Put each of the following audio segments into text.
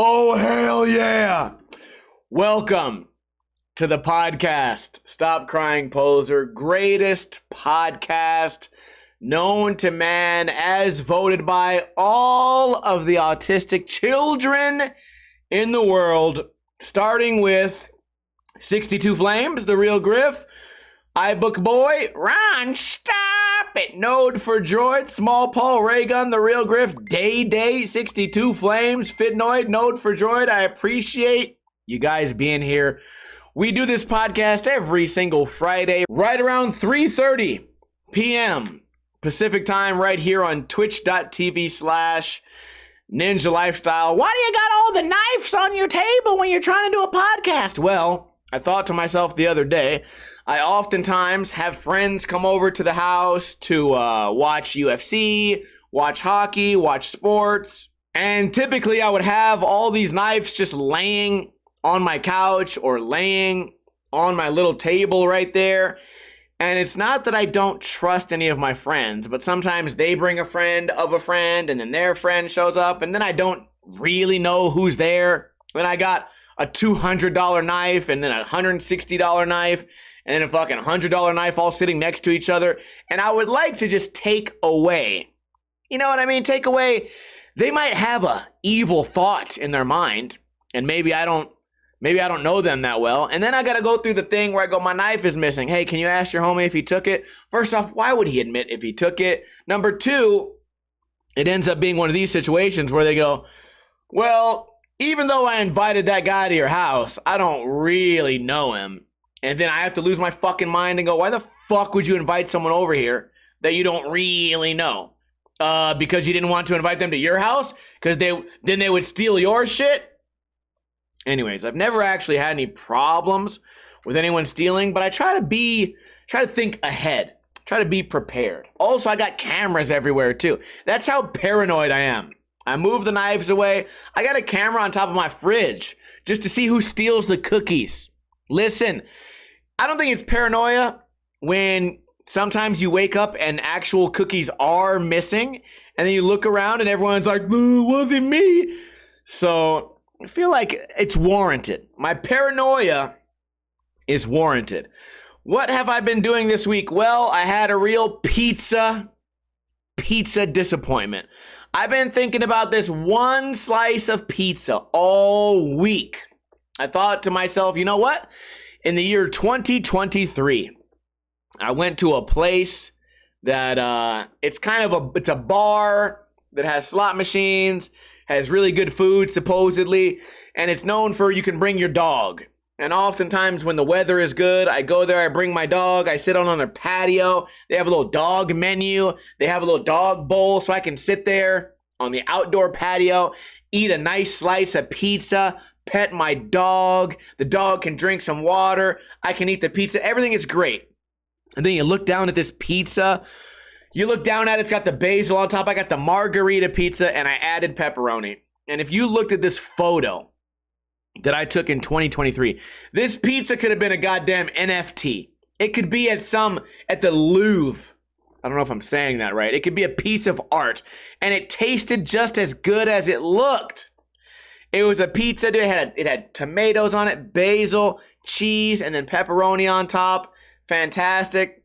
Oh, hell yeah. Welcome to the podcast, Stop Crying Poser, greatest podcast known to man as voted by all of the autistic children in the world, starting with 62 Flames, The Real Griff, iBook Boy, Ron, stop it, Node for Droid, Small Paul, Raygun, The Real Griff, Day, 62 Flames, Fitnoid, Node for Droid. I appreciate you guys being here. We do this podcast every single Friday, right around 3:30 p.m. Pacific time, right here on twitch.tv/Ninja Lifestyle. Why do you got all the knives on your table when you're trying to do a podcast? Well, I thought to myself the other day, I oftentimes have friends come over to the house to watch UFC, watch hockey, watch sports, and typically I would have all these knives just laying on my couch or laying on my little table right there. And it's not that I don't trust any of my friends, but sometimes they bring a friend of a friend and then their friend shows up and then I don't really know who's there. Then I got a $200 knife and then a $160 knife and then a fucking $100 knife all sitting next to each other. And I would like to just take away, you know what I mean? Take away, they might have a evil thought in their mind and maybe I don't know them that well. And then I got to go through the thing where I go, my knife is missing. Hey, can you ask your homie if he took it? First off, why would he admit if he took it? Number two, it ends up being one of these situations where they go, well, even though I invited that guy to your house, I don't really know him. And then I have to lose my fucking mind and go, why the fuck would you invite someone over here that you don't really know? Because you didn't want to invite them to your house? Because then they would steal your shit? Anyways, I've never actually had any problems with anyone stealing, but I try to think ahead, try to be prepared. Also, I got cameras everywhere too. That's how paranoid I am. I move the knives away. I got a camera on top of my fridge just to see who steals the cookies. Listen, I don't think it's paranoia when sometimes you wake up and actual cookies are missing and then you look around and everyone's like, it wasn't me. So I feel like it's warranted. My paranoia is warranted. What have I been doing this week? Well, I had a real pizza disappointment. I've been thinking about this one slice of pizza all week. I thought to myself, you know what? In the year 2023, I went to a place that it's a bar that has slot machines, has really good food supposedly, and it's known for you can bring your dog. And oftentimes when the weather is good, I go there, I bring my dog, I sit on their patio. They have a little dog menu. They have a little dog bowl so I can sit there on the outdoor patio, eat a nice slice of pizza, pet my dog. The dog can drink some water. I can eat the pizza. Everything is great. And then you look down at this pizza. You look down at it, it's got the basil on top. I got the margarita pizza and I added pepperoni. And if you looked at this photo that I took in 2023, this pizza could have been a goddamn NFT. It could be at the Louvre. I don't know if I'm saying that right. It could be a piece of art. And it tasted just as good as it looked. It was a pizza, dude. It had tomatoes on it, basil, cheese, and then pepperoni on top. Fantastic.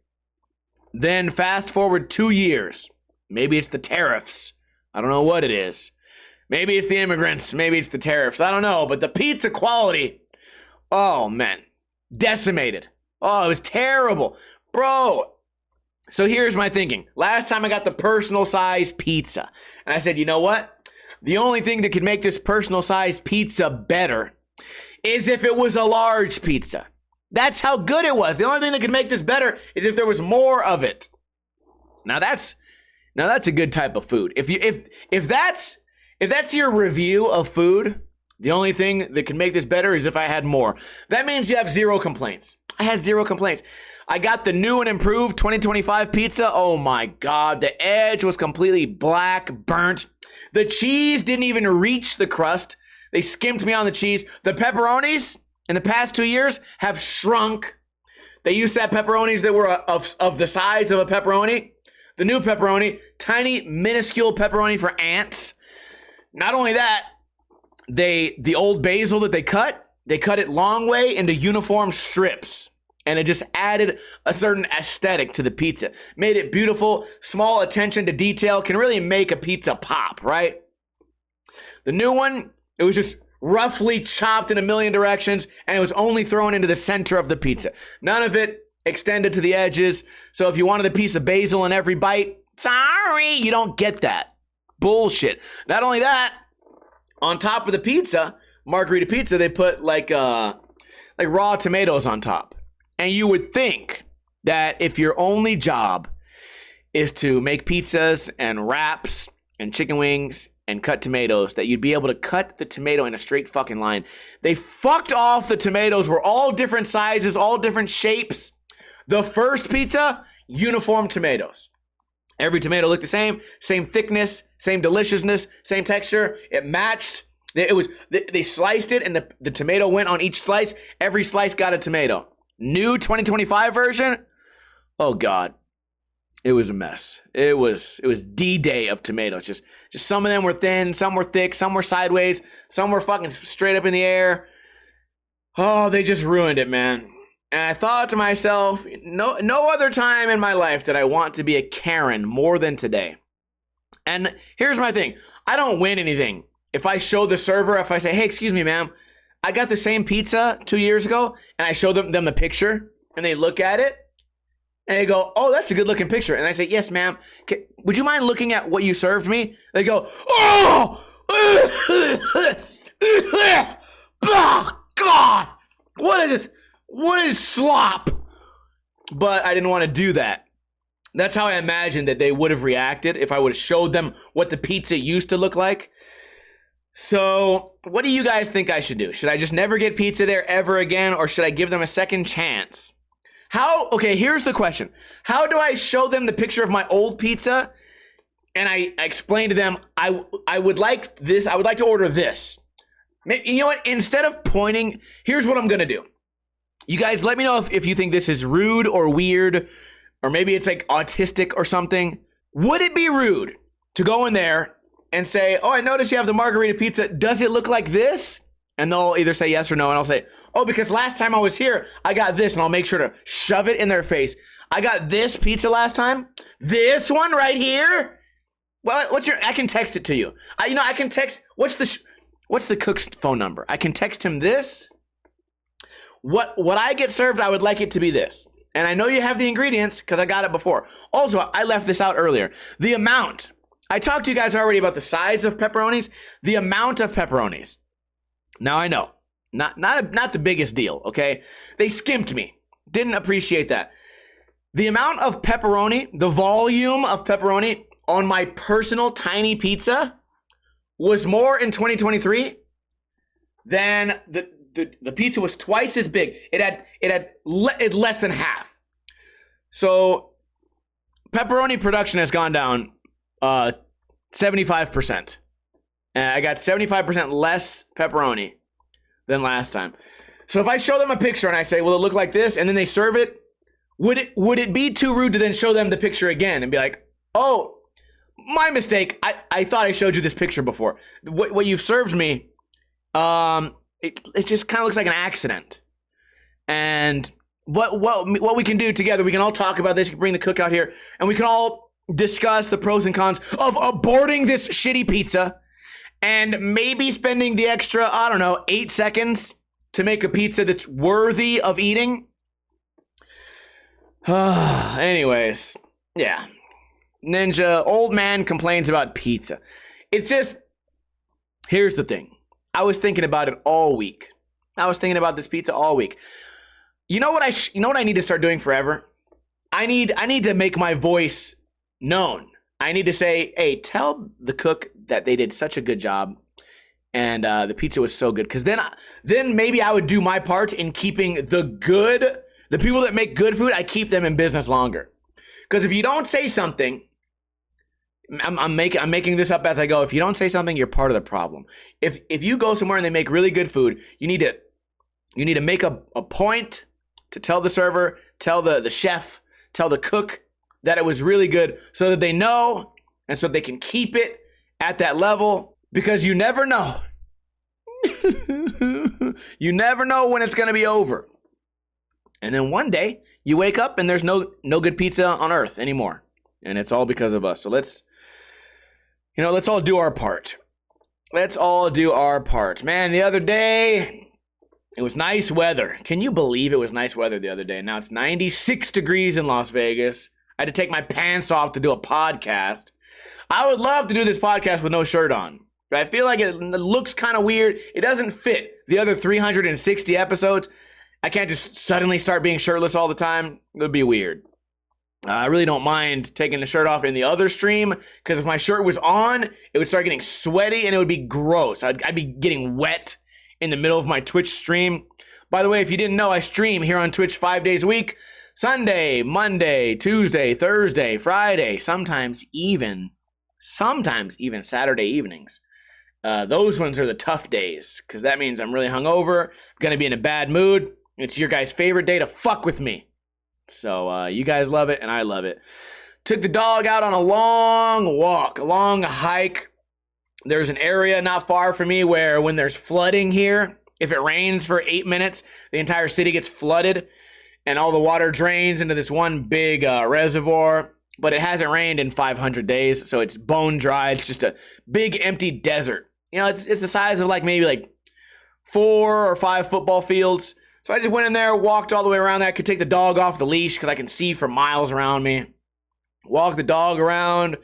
Then fast forward 2 years. Maybe it's the tariffs. I don't know what it is. Maybe it's the immigrants. Maybe it's the tariffs. I don't know. But the pizza quality, oh, man, decimated. Oh, it was terrible. Bro, so here's my thinking. Last time I got the personal size pizza. And I said, you know what? The only thing that could make this personal size pizza better is if it was a large pizza. That's how good it was. The only thing that could make this better is if there was more of it. Now that's a good type of food. If that's your review of food, the only thing that can make this better is if I had more. That means you have zero complaints. I had zero complaints. I got the new and improved 2025 pizza. Oh my God, the edge was completely black, burnt. The cheese didn't even reach the crust. They skimped me on the cheese. The pepperonis in the past 2 years have shrunk. They used to have pepperonis that were of the size of a pepperoni. The new pepperoni, tiny, minuscule pepperoni for ants. Not only that, the old basil that they cut it long way into uniform strips. And it just added a certain aesthetic to the pizza. Made it beautiful. Small attention to detail can really make a pizza pop, right? The new one, it was just roughly chopped in a million directions, and it was only thrown into the center of the pizza. None of it extended to the edges. So if you wanted a piece of basil in every bite, sorry, you don't get that. Bullshit. Not only that, on top of the pizza, margarita pizza, they put like raw tomatoes on top. And you would think that if your only job is to make pizzas and wraps and chicken wings and cut tomatoes, that you'd be able to cut the tomato in a straight fucking line. They fucked off the tomatoes, were all different sizes, all different shapes. The first pizza, uniform tomatoes. Every tomato looked the same thickness, same deliciousness, same texture. It matched. They sliced it, and the tomato went on each slice. Every slice got a tomato. New 2025 version, oh God, it was a mess. It was D-Day of tomatoes. Just some of them were thin, some were thick, some were sideways, some were fucking straight up in the air. Oh, they just ruined it, man. And I thought to myself, no other time in my life did I want to be a Karen more than today. And here's my thing. I don't win anything. If I show the server, if I say, hey, excuse me, ma'am, I got the same pizza 2 years ago, and I show them the picture, and they look at it, and they go, oh, that's a good looking picture. And I say, yes, ma'am. Would you mind looking at what you served me? They go, oh, oh God, what is this? What is slop? But I didn't want to do that. That's how I imagined that they would have reacted if I would have showed them what the pizza used to look like. So what do you guys think I should do? Should I just never get pizza there ever again, or should I give them a second chance? Okay, here's the question. How do I show them the picture of my old pizza, and I explain to them, I would like this, I would like to order this. You know what? Instead of pointing, here's what I'm going to do. You guys let me know if you think this is rude or weird, or maybe it's like autistic or something. Would it be rude to go in there and say, oh, I noticed you have the margarita pizza. Does it look like this? And they'll either say yes or no. And I'll say, oh, because last time I was here, I got this. And I'll make sure to shove it in their face. I got this pizza last time. This one right here. Well, I can text it to you. I can text, what's the cook's phone number? I can text him this. What I get served, I would like it to be this. And I know you have the ingredients because I got it before. Also, I left this out earlier. The amount. I talked to you guys already about the size of pepperonis, the amount of pepperonis. Now I know, not the biggest deal, okay? They skimped me. Didn't appreciate that. The amount of pepperoni, the volume of pepperoni on my personal tiny pizza was more in 2023 than the pizza was twice as big. It had less than half. So pepperoni production has gone down 75%. And I got 75% less pepperoni than last time. So if I show them a picture and I say, will it look like this? And then they serve it, would it be too rude to then show them the picture again and be like, oh, my mistake. I thought I showed you this picture before. What you've served me, it just kind of looks like an accident. And what we can do together, we can all talk about this. You can bring the cook out here and we can all discuss the pros and cons of aborting this shitty pizza and maybe spending the extra, 8 seconds to make a pizza that's worthy of eating. Anyways, yeah. Ninja, old man complains about pizza. It's just, here's the thing. I was thinking about it all week. I was thinking about this pizza all week. You know what I need to start doing forever? I need to make my voice known. I need to say, hey, tell the cook that they did such a good job and the pizza was so good. Because then maybe I would do my part in keeping the people that make good food, I keep them in business longer. Because if you don't say something, I'm making this up as I go. If you don't say something, you're part of the problem. If you go somewhere and they make really good food, you need to make a point to tell the server, tell the chef, tell the cook that it was really good so that they know and so they can keep it at that level, because you never know You never know when it's going to be over. And then one day you wake up and there's no good pizza on earth anymore. And it's all because of us. So let's all do our part. Let's all do our part. Man, the other day, it was nice weather. Can you believe it was nice weather the other day? Now it's 96 degrees in Las Vegas. I had to take my pants off to do a podcast. I would love to do this podcast with no shirt on. But I feel like it looks kind of weird. It doesn't fit the other 360 episodes. I can't just suddenly start being shirtless all the time. It would be weird. I really don't mind taking the shirt off in the other stream, because if my shirt was on, it would start getting sweaty and it would be gross. I'd be getting wet in the middle of my Twitch stream. By the way, if you didn't know, I stream here on Twitch 5 days a week. Sunday, Monday, Tuesday, Thursday, Friday, sometimes even Saturday evenings. Those ones are the tough days, because that means I'm really hungover, going to be in a bad mood. It's your guys' favorite day to fuck with me. So you guys love it, and I love it. Took the dog out on a long walk, a long hike. There's an area not far from me where when there's flooding here, if it rains for 8 minutes, the entire city gets flooded, and all the water drains into this one big reservoir. But it hasn't rained in 500 days, so it's bone dry. It's just a big empty desert. You know, it's the size of maybe 4 or 5 football fields. So I just went in there, walked all the way around that. I could take the dog off the leash because I can see for miles around me. Walk the dog around.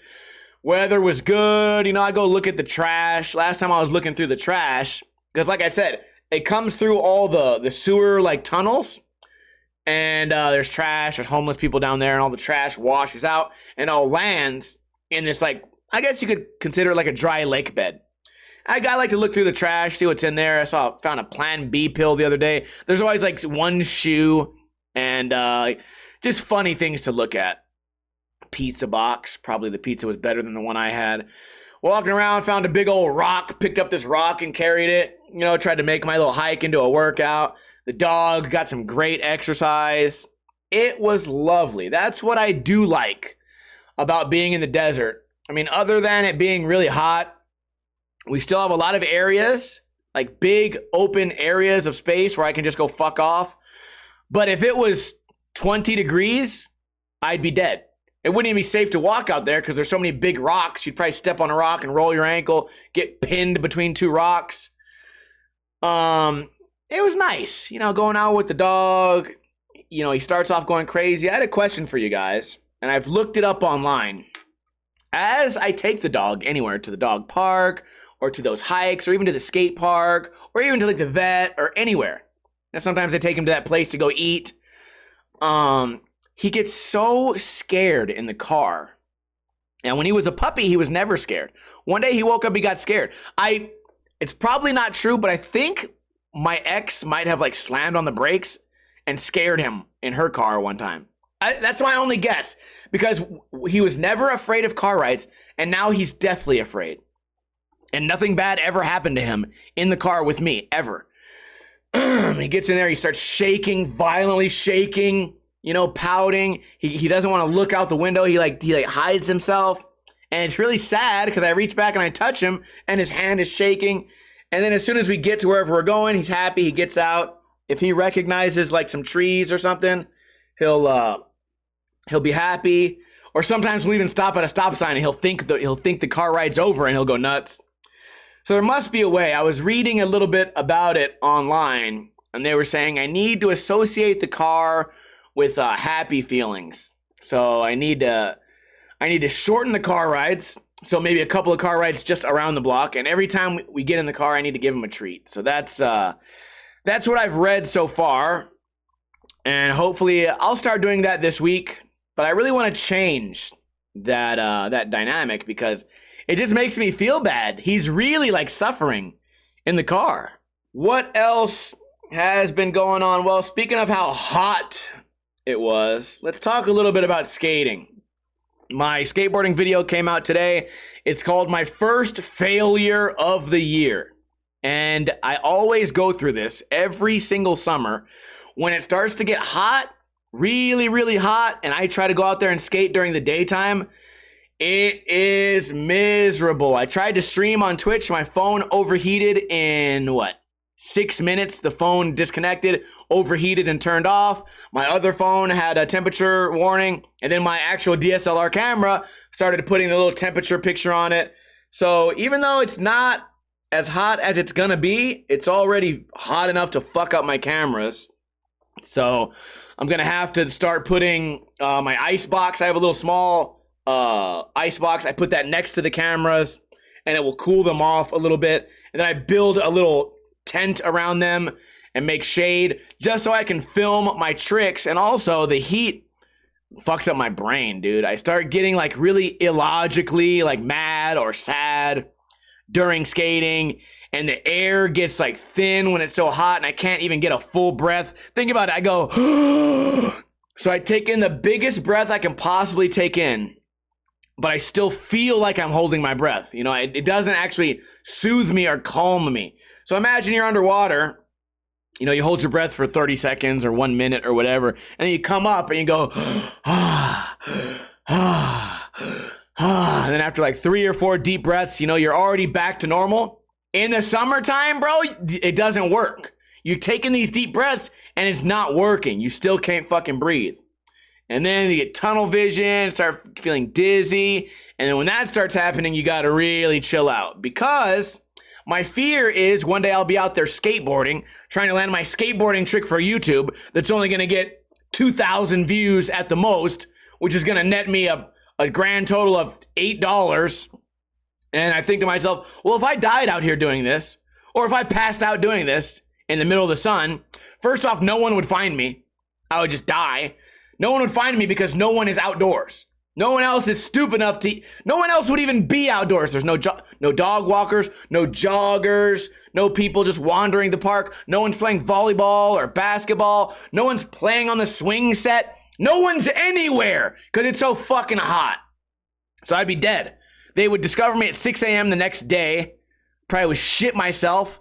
Weather was good. I go look at the trash. Last time I was looking through the trash, because like I said, it comes through all the sewer tunnels. And there's trash, there's homeless people down there, and all the trash washes out and all lands in this, I guess you could consider it like a dry lake bed. I like to look through the trash, see what's in there. I found a Plan B pill the other day. There's always one shoe and just funny things to look at. Pizza box, probably the pizza was better than the one I had. Walking around, found a big old rock, picked up this rock and carried it. Tried to make my little hike into a workout. The dog got some great exercise. It was lovely. That's what I do like about being in the desert. I mean, other than it being really hot, we still have a lot of areas, big open areas of space where I can just go fuck off. But if it was 20 degrees, I'd be dead. It wouldn't even be safe to walk out there because there's so many big rocks. You'd probably step on a rock and roll your ankle, get pinned between 2 rocks. It was nice, going out with the dog. He starts off going crazy. I had a question for you guys, and I've looked it up online. As I take the dog anywhere, to the dog park, or to those hikes, or even to the skate park, or even to the vet, or anywhere. And sometimes I take him to that place to go eat. He gets so scared in the car. And when he was a puppy, he was never scared. One day he woke up, he got scared. It's probably not true, but I think my ex might have slammed on the brakes and scared him in her car one time. That's my only guess, because he was never afraid of car rides, and now he's deathly afraid. And nothing bad ever happened to him in the car with me, ever. He gets in there, he starts shaking, violently shaking, pouting. He doesn't want to look out the window. He hides himself. And it's really sad because I reach back and I touch him and his hand is shaking. And then as soon as we get to wherever we're going, he's happy. He gets out. If he recognizes some trees or something, he'll be happy. Or sometimes we'll even stop at a stop sign and he'll think the car ride's over and he'll go nuts. So there must be a way. I was reading a little bit about it online, and they were saying I need to associate the car with happy feelings. So I need to shorten the car rides. So maybe a couple of car rides just around the block, and every time we get in the car, I need to give him a treat. So that's what I've read so far, and hopefully I'll start doing that this week. But I really want to change that dynamic because it just makes me feel bad. He's really suffering in the car. What else has been going on? Well, speaking of how hot it was, let's talk a little bit about skating. My skateboarding video came out today. It's called My First Failure of the Year. And I always go through this every single summer. When it starts to get hot, really, really hot, and I try to go out there and skate during the daytime, it is miserable. I tried to stream on Twitch. My phone overheated in 6 minutes, the phone disconnected, overheated, and turned off. My other phone had a temperature warning, and then my actual DSLR camera started putting a little temperature picture on it. So even though it's not as hot as it's gonna be, it's already hot enough to fuck up my cameras. So I'm gonna have to start putting my ice box. I have a little small ice box. I put that next to the cameras, and it will cool them off a little bit. And then I build a little tent around them and make shade just so I can film my tricks. And also the heat fucks up my brain, dude. I start getting like really illogically like mad or sad during skating, and the air gets like thin when it's so hot and I can't even get a full breath. Think about it. I go so I take in the biggest breath I can possibly take in, but I still feel like I'm holding my breath. You know, it doesn't actually soothe me or calm me. So imagine you're underwater, you know, you hold your breath for 30 seconds or 1 minute or whatever, and then you come up and you go, and then after like 3 or 4 deep breaths, you know, you're already back to normal. In the summertime, bro, it doesn't work. You take in these deep breaths and it's not working. You still can't fucking breathe. And then you get tunnel vision, start feeling dizzy. And then when that starts happening, you got to really chill out, because my fear is one day I'll be out there skateboarding, trying to land my skateboarding trick for YouTube that's only going to get 2,000 views at the most, which is going to net me a grand total of $8. And I think to myself, well, if I died out here doing this, or if I passed out doing this in the middle of the sun, first off, no one would find me. I would just die. No one would find me because no one is outdoors. No one else is stupid enough to, no one else would even be outdoors. There's no dog walkers, no joggers, no people just wandering the park. No one's playing volleyball or basketball. No one's playing on the swing set. No one's anywhere because it's so fucking hot. So I'd be dead. They would discover me at 6 a.m. the next day, probably would shit myself,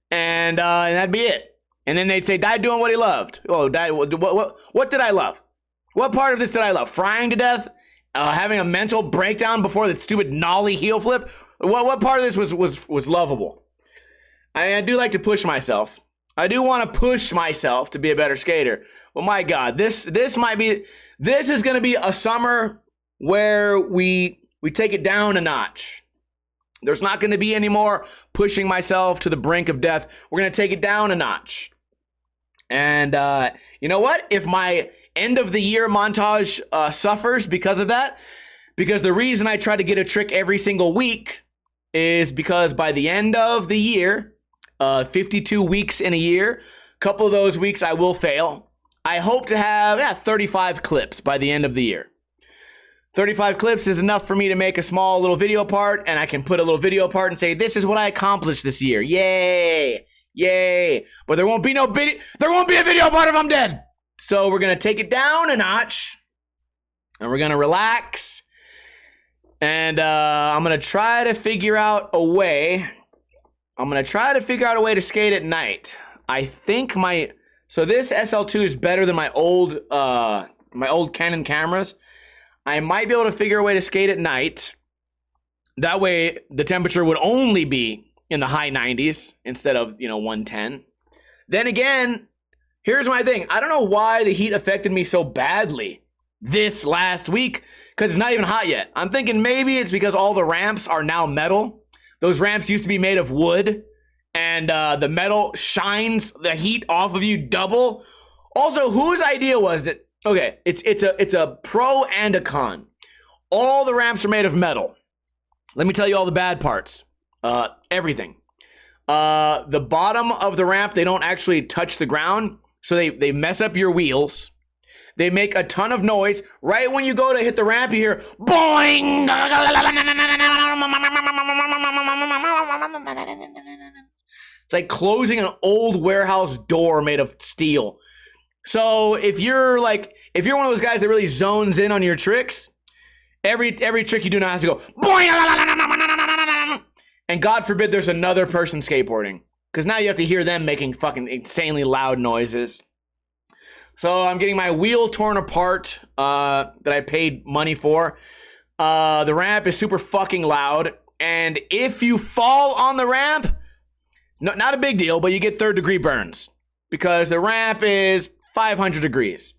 and that'd be it. And then they'd say, died doing what he loved. Oh, died, what did I love? What part of this did I love? Frying to death? Having a mental breakdown before that stupid nollie heel flip? What part of this was lovable? I do like to push myself. I do want to push myself to be a better skater. Well, my God, this is going to be a summer where we take it down a notch. There's not going to be any more pushing myself to the brink of death. We're going to take it down a notch. And you know what? If my end of the year montage suffers because of that, because the reason I try to get a trick every single week is because by the end of the year, 52 weeks in a year, a couple of those weeks I will fail. I hope to have 35 clips by the end of the year. 35 clips is enough for me to make a small little video part, and I can put a little video part and say, this is what I accomplished this year. Yay. Yay. But there won't be a video part if I'm dead. So we're going to take it down a notch, and we're going to relax, and I'm going to try to figure out a way. To skate at night. I think so this SL2 is better than my old Canon cameras. I might be able to figure a way to skate at night. That way the temperature would only be in the high 90s instead of, 110. Then again, here's my thing. I don't know why the heat affected me so badly this last week, because it's not even hot yet. I'm thinking maybe it's because all the ramps are now metal. Those ramps used to be made of wood, and the metal shines the heat off of you double. Also, whose idea was it? Okay, it's a pro and a con. All the ramps are made of metal. Let me tell you all the bad parts. Everything. The bottom of the ramp, they don't actually touch the ground, so they mess up your wheels. They make a ton of noise. Right when you go to hit the ramp, you hear boing. It's like closing an old warehouse door made of steel. So if you're one of those guys that really zones in on your tricks, every trick you do now has to go boing. And God forbid there's another person skateboarding, because now you have to hear them making fucking insanely loud noises. So I'm getting my wheel torn apart that I paid money for. The ramp is super fucking loud, and if you fall on the ramp, No, not a big deal, but you get third-degree burns because the ramp is 500 degrees.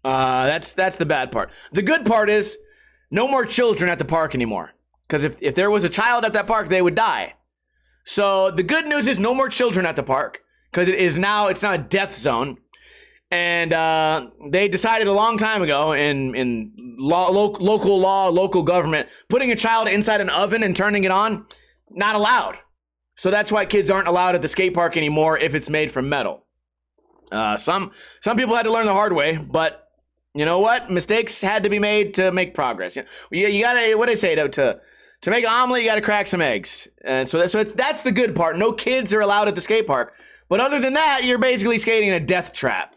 That's the bad part. The good part is no more children at the park anymore. Because if there was a child at that park, they would die. So the good news is no more children at the park because it's not a death zone. And they decided a long time ago in local law, local government, putting a child inside an oven and turning it on, not allowed. So that's why kids aren't allowed at the skate park anymore if it's made from metal. Some people had to learn the hard way, but you know what? Mistakes had to be made to make progress. You gotta, what do they say, to make an omelet, you gotta crack some eggs. And so that's the good part. No kids are allowed at the skate park. But other than that, you're basically skating in a death trap.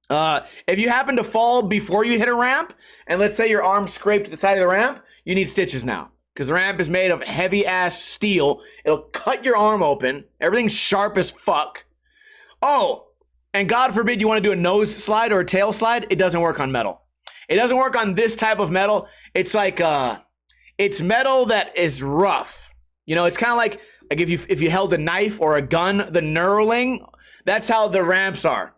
If you happen to fall before you hit a ramp, and let's say your arm scraped the side of the ramp, you need stitches now. Because the ramp is made of heavy-ass steel. It'll cut your arm open. Everything's sharp as fuck. Oh, and God forbid you want to do a nose slide or a tail slide, it doesn't work on metal. It doesn't work on this type of metal. It's like, it's metal that is rough. You know, it's kind of like if you held a knife or a gun, the knurling, that's how the ramps are.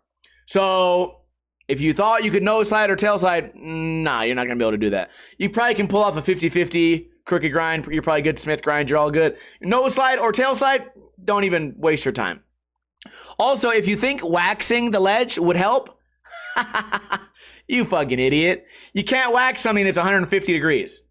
So if you thought you could nose slide or tail slide, nah, you're not going to be able to do that. You probably can pull off a 50-50 crooked grind. You're probably good Smith grind. You're all good. Nose slide or tail slide, don't even waste your time. Also, if you think waxing the ledge would help, you fucking idiot. You can't wax something that's 150 degrees.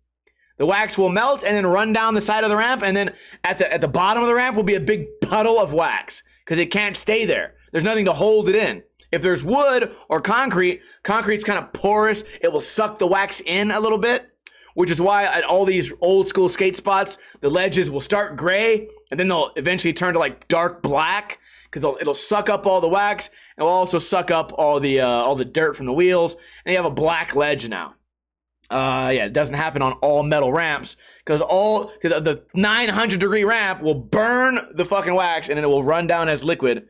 The wax will melt and then run down the side of the ramp, and then at the bottom of the ramp will be a big puddle of wax because it can't stay there. There's nothing to hold it in. If there's wood or concrete's kind of porous. It will suck the wax in a little bit, which is why at all these old school skate spots, the ledges will start gray and then they'll eventually turn to like dark black because it'll suck up all the wax. It will also suck up all the dirt from the wheels, and you have a black ledge now. Yeah, it doesn't happen on all metal ramps because the 900 degree ramp will burn the fucking wax and then it will run down as liquid.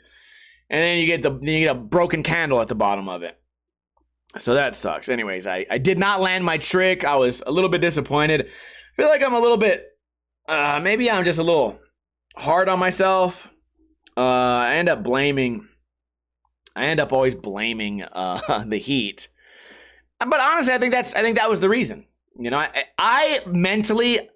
And then you get a broken candle at the bottom of it. So that sucks. Anyways, I did not land my trick. I was a little bit disappointed. I feel like I'm a little bit, maybe I'm just a little hard on myself. I end up always blaming the heat. But honestly, I think that was the reason. You know, I mentally,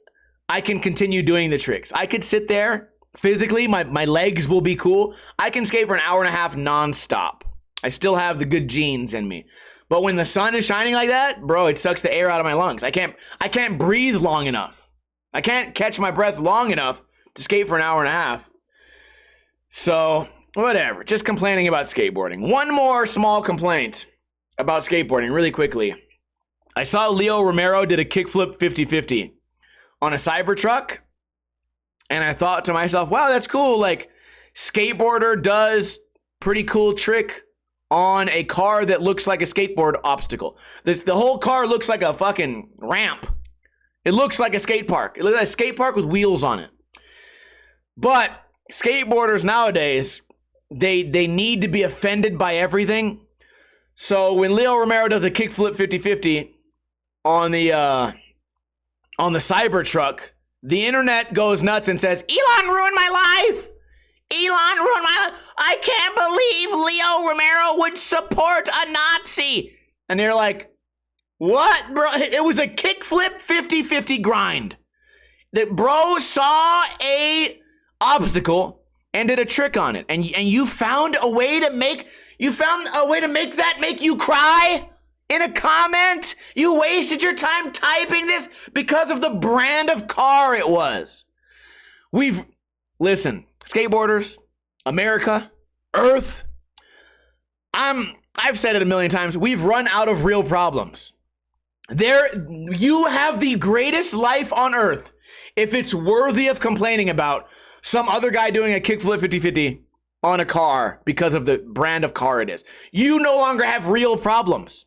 I can continue doing the tricks. I could sit there. Physically, my legs will be cool. I can skate for an hour and a half nonstop. I still have the good genes in me. But when the sun is shining like that, bro, it sucks the air out of my lungs. I can't breathe long enough. I can't catch my breath long enough to skate for an hour and a half. So, whatever. Just complaining about skateboarding. One more small complaint about skateboarding really quickly. I saw Leo Romero did a kickflip 50-50 on a Cybertruck. And I thought to myself, wow, that's cool. Like, skateboarder does pretty cool trick on a car that looks like a skateboard obstacle. The whole car looks like a fucking ramp. It looks like a skate park. It looks like a skate park with wheels on it. But skateboarders nowadays, they need to be offended by everything. So when Leo Romero does a kickflip 50-50 on the Cybertruck, the internet goes nuts and says, Elon ruined my life. Elon ruined my life. I can't believe Leo Romero would support a Nazi. And they're like, what, bro? It was a kickflip 50-50 grind. The bro saw a obstacle and did a trick on it. And you found a way to make that make you cry? In a comment, you wasted your time typing this because of the brand of car it was. Listen, skateboarders, America, Earth, I've said it a million times, we've run out of real problems. You have the greatest life on Earth if it's worthy of complaining about some other guy doing a kickflip 50-50 on a car because of the brand of car it is. You no longer have real problems.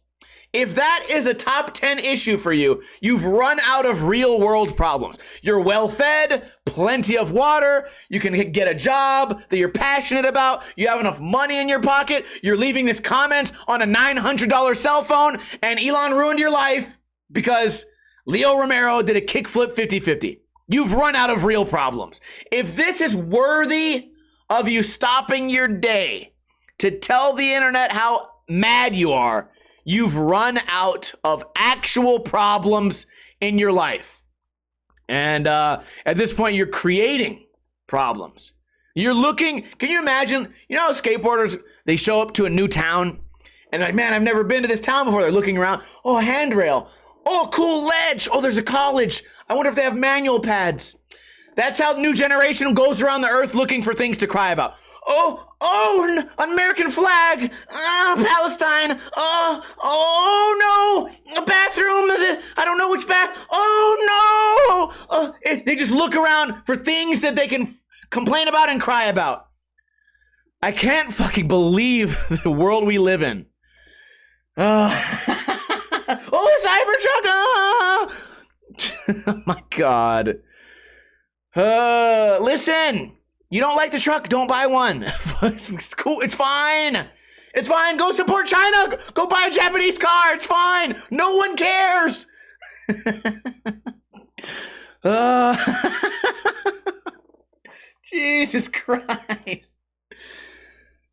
If that is a top 10 issue for you, you've run out of real world problems. You're well fed, plenty of water, you can get a job that you're passionate about, you have enough money in your pocket, you're leaving this comment on a $900 cell phone, and Elon ruined your life because Leo Romero did a kickflip 50-50. You've run out of real problems. If this is worthy of you stopping your day to tell the internet how mad you are, you've run out of actual problems in your life. And at this point, you're creating problems. You're looking, can you imagine, you know how skateboarders, they show up to a new town and they're like, man, I've never been to this town before. They're looking around. Oh, a handrail. Oh, cool ledge. Oh, there's a college. I wonder if they have manual pads. That's how the new generation goes around the earth looking for things to cry about. Oh, an American flag. Palestine. Oh no, a bathroom. I don't know which bath. Oh no. They just look around for things that they can complain about and cry about. I can't fucking believe the world we live in. Oh, Cybertruck. Oh my God. Listen. You don't like the truck? Don't buy one. It's cool. It's fine. It's fine. Go support China. Go buy a Japanese car. It's fine. No one cares. Jesus Christ.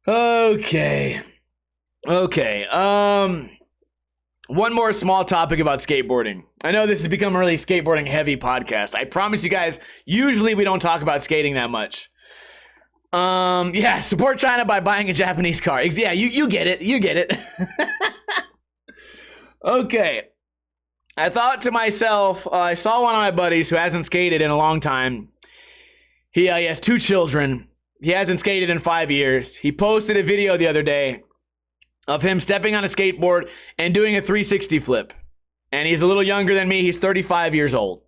Okay. One more small topic about skateboarding. I know this has become a really skateboarding heavy podcast. I promise you guys, usually we don't talk about skating that much. Yeah, support China by buying a Japanese car. Yeah, you get it. You get it. Okay. I thought to myself, I saw one of my buddies who hasn't skated in a long time. He has 2 children. He hasn't skated in 5 years. He posted a video the other day of him stepping on a skateboard and doing a 360 flip. And he's a little younger than me. He's 35 years old.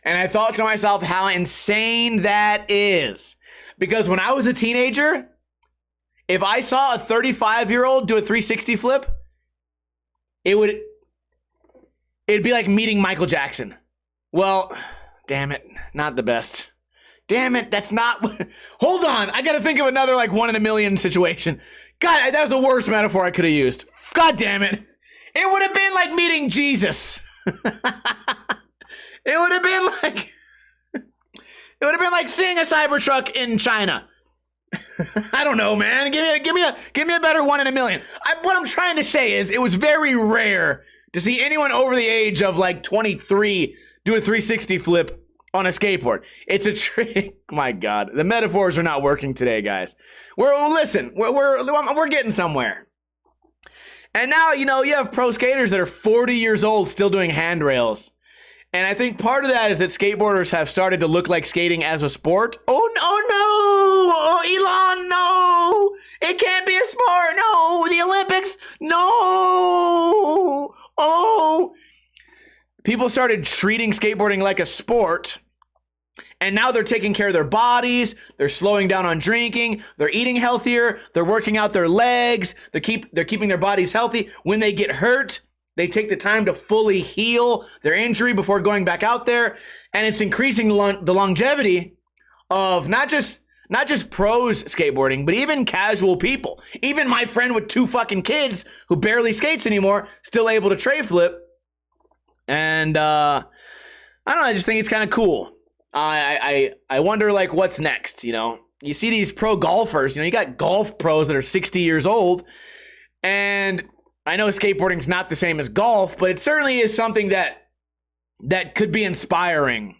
And I thought to myself how insane that is. Because when I was a teenager, if I saw a 35-year-old do a 360 flip, it'd be like meeting Michael Jackson. Well, damn it, not the best. Damn it, that's not... Hold on, I gotta think of another like 1 in a million situation. God, that was the worst metaphor I could have used. God damn it. It would have been like meeting Jesus. It would have been like... It would have been like seeing a Cybertruck in China. I don't know, man. Give me a better 1 in a million. What I'm trying to say is it was very rare to see anyone over the age of like 23 do a 360 flip on a skateboard. It's a trick. My God, the metaphors are not working today, guys. We're getting somewhere. And now, you know, you have pro skaters that are 40 years old still doing handrails. And I think part of that is that skateboarders have started to look like skating as a sport. Oh, no. Oh, Elon, no. It can't be a sport. No. The Olympics. No. Oh. People started treating skateboarding like a sport. And now they're taking care of their bodies. They're slowing down on drinking. They're eating healthier. They're working out their legs. They're keeping their bodies healthy. When they get hurt, they take the time to fully heal their injury before going back out there. And it's increasing the longevity of not just pros skateboarding, but even casual people. Even my friend with 2 fucking kids who barely skates anymore, still able to tray flip. And I don't know, I just think it's kind of cool. I wonder like what's next, you know? You see these pro golfers, you know, you got golf pros that are 60 years old, and I know skateboarding's not the same as golf, but it certainly is something that could be inspiring.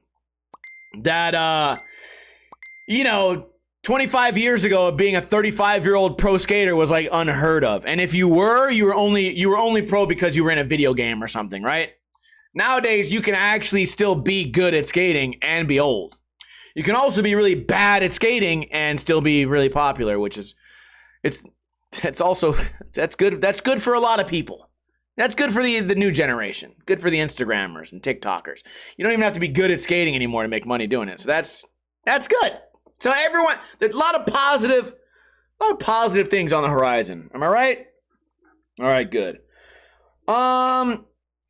That, you know, 25 years ago, being a 35-year-old pro skater was like unheard of. And if you were only pro because you were in a video game or something, right? Nowadays, you can actually still be good at skating and be old. You can also be really bad at skating and still be really popular, which is, that's good. That's good for a lot of people. That's good for the new generation. Good for the Instagrammers and TikTokers. You don't even have to be good at skating anymore to make money doing it. So that's good. So everyone, there's a lot of positive things on the horizon. Am I right? All right, good.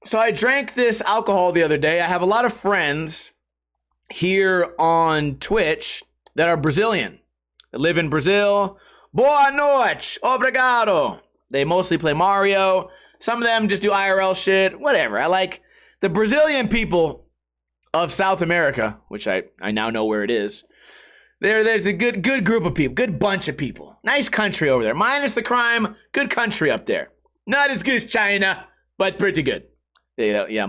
So I drank this alcohol the other day. I have a lot of friends here on Twitch that are Brazilian. They live in Brazil. Boa noite, obrigado. They mostly play Mario. Some of them just do IRL shit, whatever. I like the Brazilian people of South America, which I now know where it is. There's a good group of people, good bunch of people. Nice country over there. Minus the crime, good country up there. Not as good as China, but pretty good. Yeah,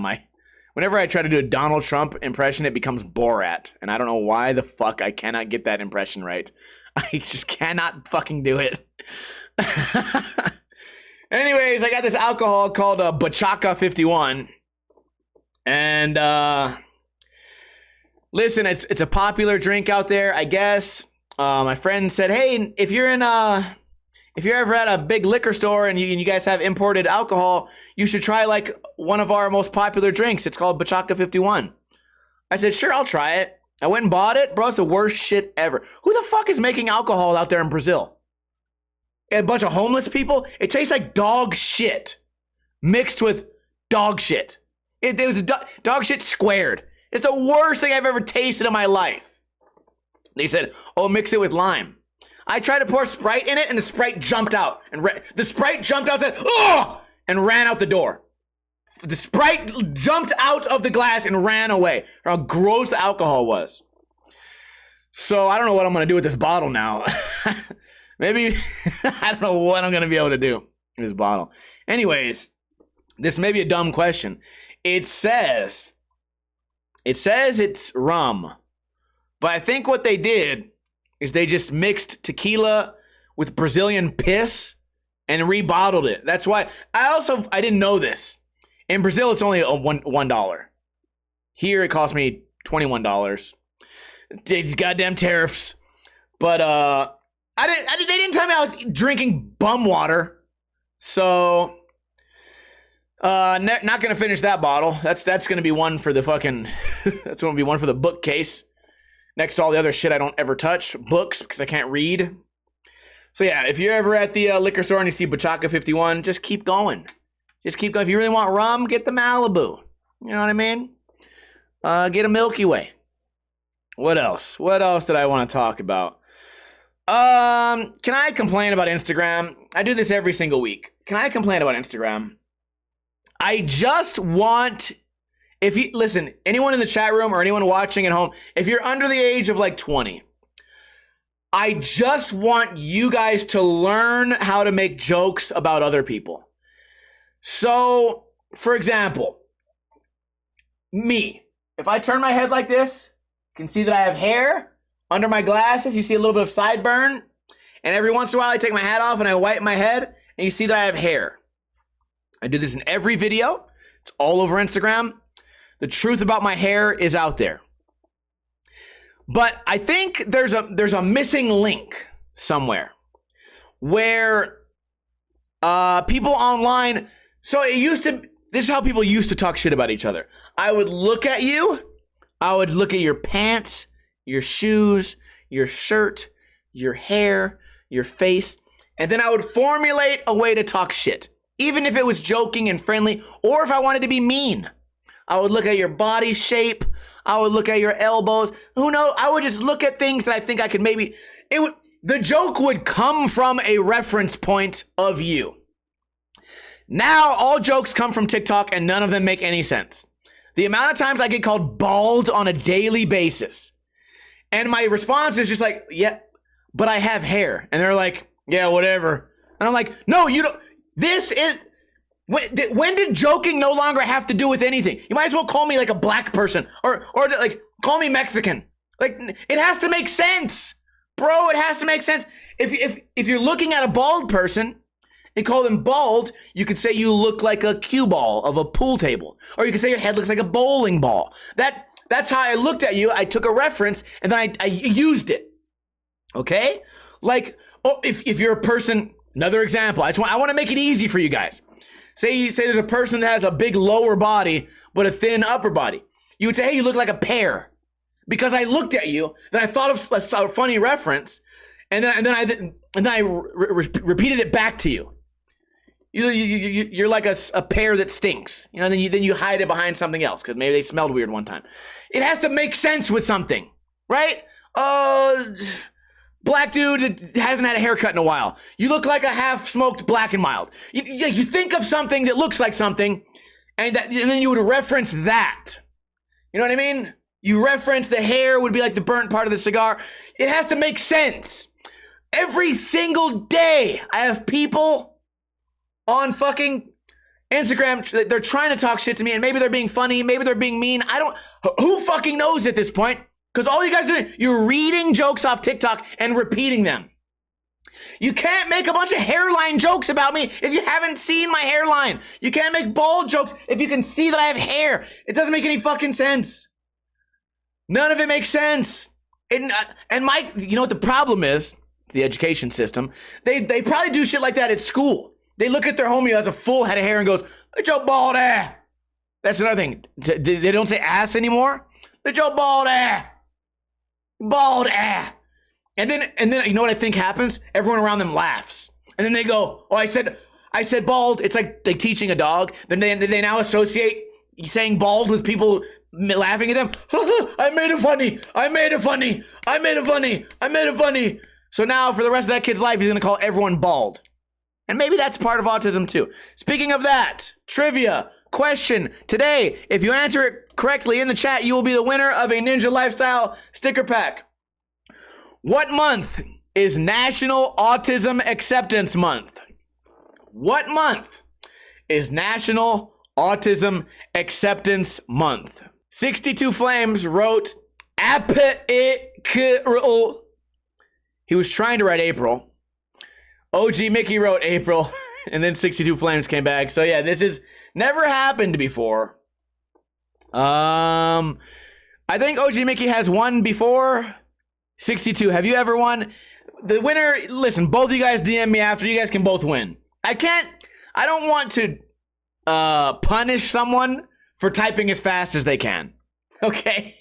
whenever I try to do a Donald Trump impression, it becomes Borat. And I don't know why the fuck I cannot get that impression right. I just cannot fucking do it. Anyways, I got this alcohol called Bachaka 51. And listen, it's a popular drink out there, I guess. My friend said, hey, if you're ever at a big liquor store and you guys have imported alcohol, you should try like one of our most popular drinks. It's called Bachaka 51. I said, sure, I'll try it. I went and bought it. Bro, it's the worst shit ever. Who the fuck is making alcohol out there in Brazil? A bunch of homeless people? It tastes like dog shit mixed with dog shit. It was dog shit squared. It's the worst thing I've ever tasted in my life. They said, oh, mix it with lime. I tried to pour Sprite in it, and the Sprite jumped out. And the Sprite jumped out and said, oh, and ran out the door. The Sprite jumped out of the glass and ran away. How gross the alcohol was. So I don't know what I'm going to do with this bottle now. Maybe, I don't know what I'm going to be able to do with this bottle. Anyways, this may be a dumb question. It says it's rum. But I think what they did is they just mixed tequila with Brazilian piss and rebottled it. That's why I didn't know this. In Brazil, it's only $1. Here, it cost me $21. These goddamn tariffs. But they didn't tell me I was drinking bum water. So not gonna finish that bottle. That's gonna be one for the fucking. That's gonna be one for the bookcase. Next to all the other shit I don't ever touch, books, because I can't read. So yeah, if you're ever at the liquor store and you see Bachaka 51, just keep going. Just keep going. If you really want rum, get the Malibu. You know what I mean? Get a Milky Way. What else? What else did I want to talk about? Can I complain about Instagram? I do this every single week. Can I complain about Instagram? I just want... If you listen, anyone in the chat room or anyone watching at home, if you're under the age of like 20, I just want you guys to learn how to make jokes about other people. So, for example, me, if I turn my head like this, you can see that I have hair under my glasses. You see a little bit of sideburn. And every once in a while, I take my hat off and I wipe my head and you see that I have hair. I do this in every video. It's all over Instagram. The truth about my hair is out there. But I think there's a missing link somewhere where people online, so it used to, this is how people used to talk shit about each other. I would look at you, I would look at your pants, your shoes, your shirt, your hair, your face, and then I would formulate a way to talk shit. Even if it was joking and friendly, or if I wanted to be mean. I would look at your body shape. I would look at your elbows. Who knows? I would just look at things that I think I could maybe... The joke would come from a reference point of you. Now, all jokes come from TikTok and none of them make any sense. The amount of times I get called bald on a daily basis. And my response is just like, yeah, but I have hair. And they're like, yeah, whatever. And I'm like, no, you don't... This is... When did joking no longer have to do with anything? You might as well call me like a black person or like call me Mexican. Like it has to make sense, bro. It has to make sense. If you're looking at a bald person and call them bald, you could say you look like a cue ball of a pool table, or you could say your head looks like a bowling ball. That's how I looked at you. I took a reference and then I used it. Okay, like if you're a person. Another example. I want to make it easy for you guys. Say there's a person that has a big lower body, but a thin upper body. You would say, hey, you look like a pear. Because I looked at you, then I thought of a funny reference, and then I repeated it back to you. You're like a pear that stinks. You know, then you hide it behind something else, because maybe they smelled weird one time. It has to make sense with something, right? Black dude that hasn't had a haircut in a while. You look like a half-smoked Black and Mild. You think of something that looks like something, and then you would reference that. You know what I mean? You reference the hair would be like the burnt part of the cigar. It has to make sense. Every single day, I have people on fucking Instagram. They're trying to talk shit to me, and maybe they're being funny, maybe they're being mean. Who fucking knows at this point? Because all you guys are doing, you're reading jokes off TikTok and repeating them. You can't make a bunch of hairline jokes about me if you haven't seen my hairline. You can't make bald jokes if you can see that I have hair. It doesn't make any fucking sense. None of it makes sense. And Mike, you know what the problem is? The education system. They probably do shit like that at school. They look at their homie who has a full head of hair and goes, "Look at your bald ass." That's another thing. They don't say ass anymore. Look at your bald ass. Bald ass. And then you know what I think happens? Everyone around them laughs. And then they go, "Oh, I said bald." It's like teaching a dog. Then they now associate saying bald with people laughing at them. I made it funny. I made it funny. I made it funny. I made it funny. So now for the rest of that kid's life, he's going to call everyone bald. And maybe that's part of autism too. Speaking of that, trivia question today. If you answer it correctly in the chat, you will be the winner of a Ninja Lifestyle sticker pack. What month is National Autism Acceptance Month? What month is National Autism Acceptance Month? 62 Flames wrote April. He was trying to write April. OG Mickey wrote April, and then 62 Flames came back. So yeah, this has never happened before. I think OG Mickey has won before. 62, have you ever won? The winner, listen, both of you guys DM me after. You guys can both win. I don't want to punish someone for typing as fast as they can. Okay?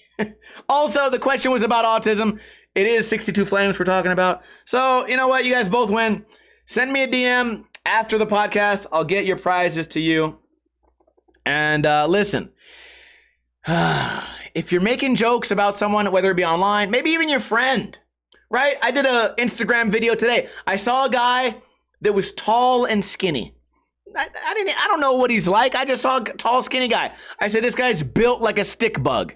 Also, the question was about autism. It is 62 Flames we're talking about. So, you know what? You guys both win. Send me a DM after the podcast. I'll get your prizes to you. And listen, if you're making jokes about someone, whether it be online, maybe even your friend, right? I did an Instagram video today. I saw a guy that was tall and skinny. I don't know what he's like. I just saw a tall, skinny guy. I said, this guy's built like a stick bug.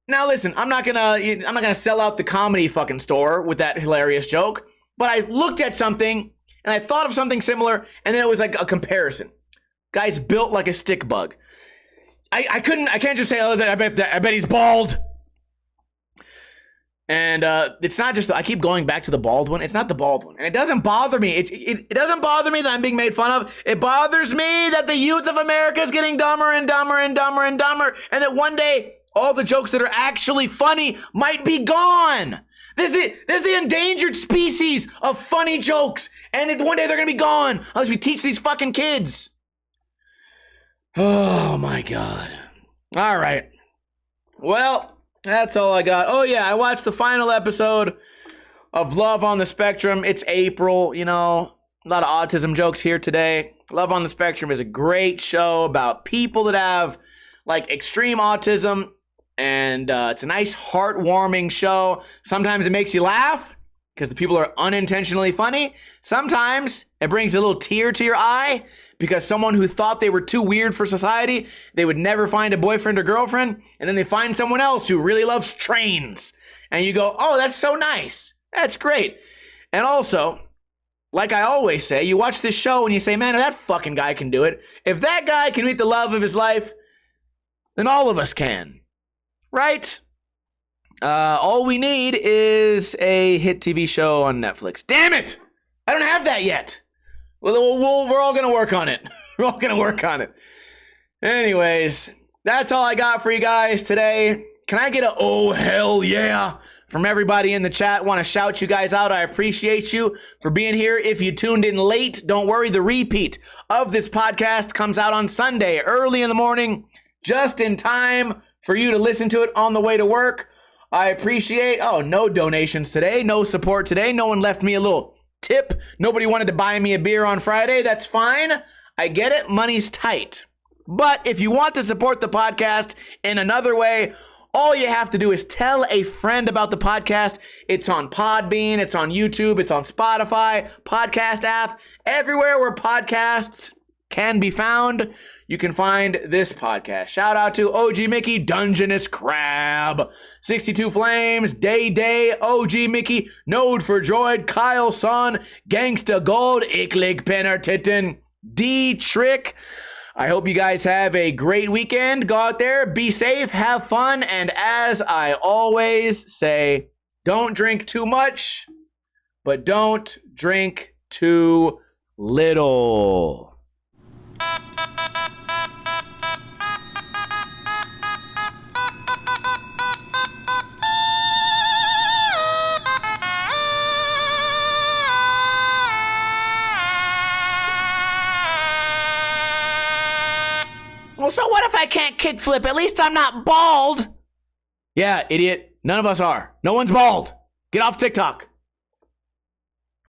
Now listen, I'm not gonna sell out the comedy fucking store with that hilarious joke, but I looked at something and I thought of something similar, and then it was like a comparison. Guy's built like a stick bug. I can't just say, oh, I bet he's bald. And it's not just, I keep going back to the bald one. It's not the bald one. And it doesn't bother me. It doesn't bother me that I'm being made fun of. It bothers me that the youth of America is getting dumber and dumber and dumber and dumber. And that one day, all the jokes that are actually funny might be gone. This is the endangered species of funny jokes. And one day they're going to be gone unless we teach these fucking kids. Oh my God. All right. Well, that's all I got. Oh yeah, I watched the final episode of Love on the Spectrum. It's April, you know, a lot of autism jokes here today. Love on the Spectrum is a great show about people that have like extreme autism, and it's a nice heartwarming show. Sometimes it makes you laugh because the people are unintentionally funny. Sometimes it brings a little tear to your eye because someone who thought they were too weird for society, they would never find a boyfriend or girlfriend, and then they find someone else who really loves trains. And you go, oh, that's so nice. That's great. And also, like I always say, you watch this show and you say, man, if that fucking guy can do it, if that guy can meet the love of his life, then all of us can. Right? All we need is a hit TV show on Netflix. Damn it! I don't have that yet. Well, we're all going to work on it. We're all going to work on it. Anyways, that's all I got for you guys today. Can I get a oh hell yeah from everybody in the chat? Want to shout you guys out. I appreciate you for being here. If you tuned in late, don't worry. The repeat of this podcast comes out on Sunday, early in the morning, just in time for you to listen to it on the way to work. I appreciate, no donations today, no support today. No one left me a little tip. Nobody wanted to buy me a beer on Friday. That's fine. I get it. Money's tight. But if you want to support the podcast in another way, all you have to do is tell a friend about the podcast. It's on Podbean, it's on YouTube, it's on Spotify, podcast app, everywhere where podcasts can be found, you can find this podcast. Shout out to OG Mickey, Dungeness Crab, 62 Flames, Day, OG Mickey, Node for Droid, Kyle Son, Gangsta Gold, Icklig Penner Titten, D Trick. I hope you guys have a great weekend. Go out there, be safe, have fun, and as I always say, don't drink too much, but don't drink too little. Well, so what if I can't kickflip? At least I'm not bald. Yeah, idiot. None of us are. No one's bald. Get off TikTok.